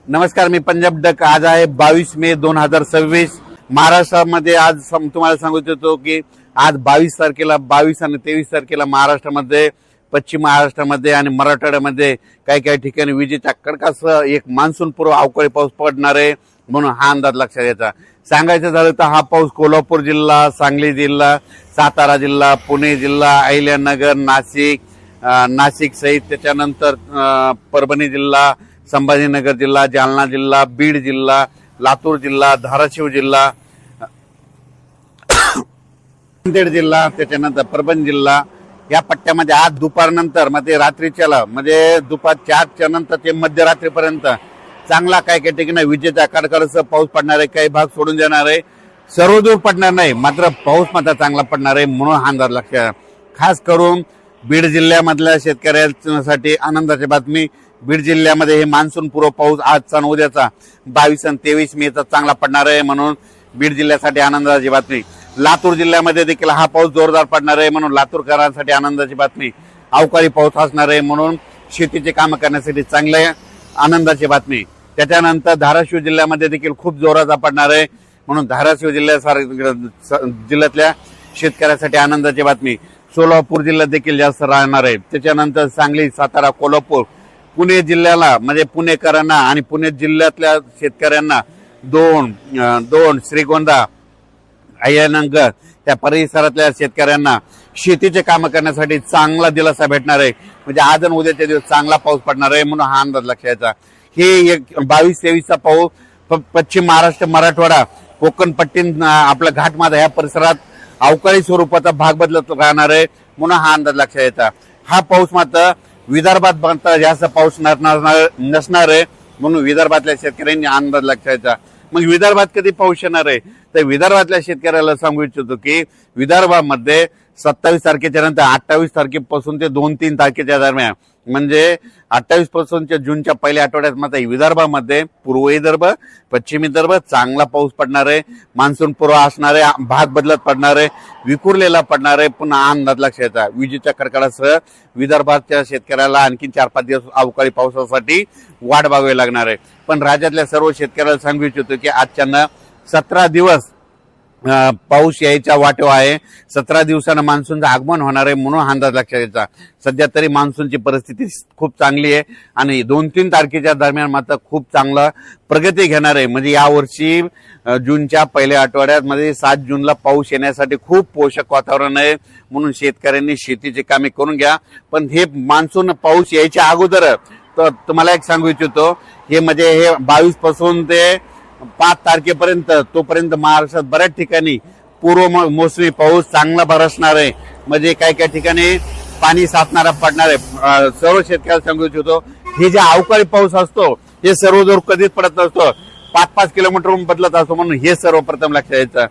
नमस्कार, मी पंजाब डक। आज आहे 22 मे 2026। महाराष्ट्रामध्ये आज तुम्हाला सांगू इच्छितो की आज 22 तारखेला 22 आणि 23 तारखेला महाराष्ट्रामध्ये, पश्चिम महाराष्ट्रामध्ये आणि मराठवाड्यामध्ये काही ठिकाणी विजेच्या कडकासह एक मान्सून पूर्व अवकाळी पाऊस पडणार आहे, म्हणून हा अंदाज लक्षात घ्यायचा। सांगायचं झालं तर हा पाऊस कोल्हापूर जिल्हा, सांगली जिल्हा, सातारा जिल्हा, पुणे जिल्हा, अहिल्यानगर, नाशिक सहित त्याच्यानंतर परभणी जिल्हा, संभाजीनगर जिल्हा, जालना जिल्हा, बीड जिल्हा, लातूर जिल्हा, धाराशिव जिल्हा, नांदेड जिल्हा, त्याच्यानंतर परभणी जिल्हा या पट्ट्यामध्ये आज दुपारनंतर मध्ये रात्रीच्याला म्हणजे दुपार 4च्या नंतर ते मध्यरात्रीपर्यंत चांगला काही ठिकाणी विजेच्या कडकडासह पाऊस पडणार आहे। काही भाग सोडून देणार आहे, सर्वदूर पडणार नाही, मात्र पाऊस मात्र चांगला पडणार आहे, म्हणून हा अंदाज लक्षात। खास करून बीड जिल्ह्यामधल्या शेतकऱ्यांसाठी आनंदाची बातमी। बीड जिल्ह्यामध्ये हे मान्सून पूर्व पाऊस आजचा आणि उद्याचा 22 आणि 23 मेचा चांगला पडणार आहे, म्हणून बीड जिल्ह्यासाठी आनंदाची बातमी। लातूर जिल्ह्यामध्ये देखील हा पाऊस जोरदार पडणार आहे, म्हणून लातूरकरांसाठी आनंदाची बातमी। अवकाळी पाऊस असणार आहे, म्हणून शेतीचे काम करण्यासाठी चांगले आनंदाची बातमी। त्याच्यानंतर धाराशिव जिल्ह्यामध्ये देखील खूप जोराचा पडणार आहे, म्हणून धाराशिव जिल्ह्यातल्या शेतकऱ्यासाठी आनंदाची बातमी। सोलापूर जिल्ह्यात देखील जास्त राहणार आहे। त्याच्यानंतर सांगली, सातारा, कोल्हापूर, पुणे जिल्ह्याला म्हणजे पुणेकरांना आणि पुणे जिल्ह्यातल्या शेतकऱ्यांना दोन श्रीगोंदा, अहिल्यानगर त्या परिसरातल्या शेतकऱ्यांना शेतीचे काम करण्यासाठी चांगला दिलासा भेटणार आहे, म्हणजे आज आणि उद्याच्या दिवस चांगला पाऊस पडणार आहे, म्हणून हा अंदाज लक्षात घ्यायचा। हे 22-23चा पाऊस पश्चिम महाराष्ट्र, मराठवाडा, कोकण पट्टी, आपला घाटमाथा या परिसरात अवकाळी स्वरूपाचा भाग बदलत राहणार आहे, म्हणून हा अंदाज लक्षात घ्यायचा। हा पाऊस मात्र विदर्भात जास्त पाऊस नसणार आहे, म्हणून विदर्भातल्या शेतकऱ्यांनी अंदाज लक्षात घ्यायचा। मग विदर्भात कधी पाऊस येणार आहे, तर विदर्भातल्या शेतकऱ्याला सांगू इच्छितो की विदर्भामध्ये 27 तारखेच्या नंतर 28 तारखेपासून ते 2-3 तारखेच्या दरम्यान, म्हणजे 28 पासूनच्या जूनच्या पहिल्या आठवड्यात मात्र विदर्भामध्ये पूर्व विदर्भ, पश्चिम विदर्भ चांगला पाऊस पडणार आहे, मान्सून पूर्व असणार आहे, भाग बदलत पडणार आहे, विखुरलेला पडणार आहे, पुन्हा अंदाज लक्षात घ्यायचा। विजेच्या कडकडासह विदर्भाच्या शेतकऱ्याला आणखी 4-5 दिवस अवकाळी पावसासाठी वाट बघावी लागणार आहे। पण राज्यातल्या सर्व शेतकऱ्याला सांगू इच्छितो की आजच्या 17 दिवस पाऊस यायच्या वाटेवर आहे। 17 दिवसानं मान्सूनचं आगमन होणार आहे, म्हणून अंदाज लक्षात घ्यायचा। सध्या तरी मान्सूनची परिस्थिती खूप चांगली आहे आणि 2-3 तारखेच्या दरम्यान मात्र खूप चांगला प्रगती घेणार आहे, म्हणजे यावर्षी जूनच्या पहिल्या आठवड्यात मध्ये 7 जूनला पाऊस येण्यासाठी खूप पोषक वातावरण आहे, म्हणून शेतकऱ्यांनी शेतीची कामे करून घ्या। पण हे मान्सून पाऊस यायच्या अगोदर तर तुम्हाला एक सांगू इच्छितो, हे म्हणजे हे 22 पासून ते 5 तारखेपर्यंत तोपर्यंत महाराष्ट्रात बऱ्याच ठिकाणी पूर्व मोसमी पाऊस चांगला बरसणार आहे, म्हणजे काही ठिकाणी पाणी साचणारा पडणार आहे। सर्व शेतकऱ्याला सांगू इच्छितो, हे जे अवकाळी पाऊस असतो हे सर्वदूर कधीच पडत नसतो, 5-5 किलोमीटरहून बदलत असतो, म्हणून हे सर्वप्रथम लक्षात घ्यायचं।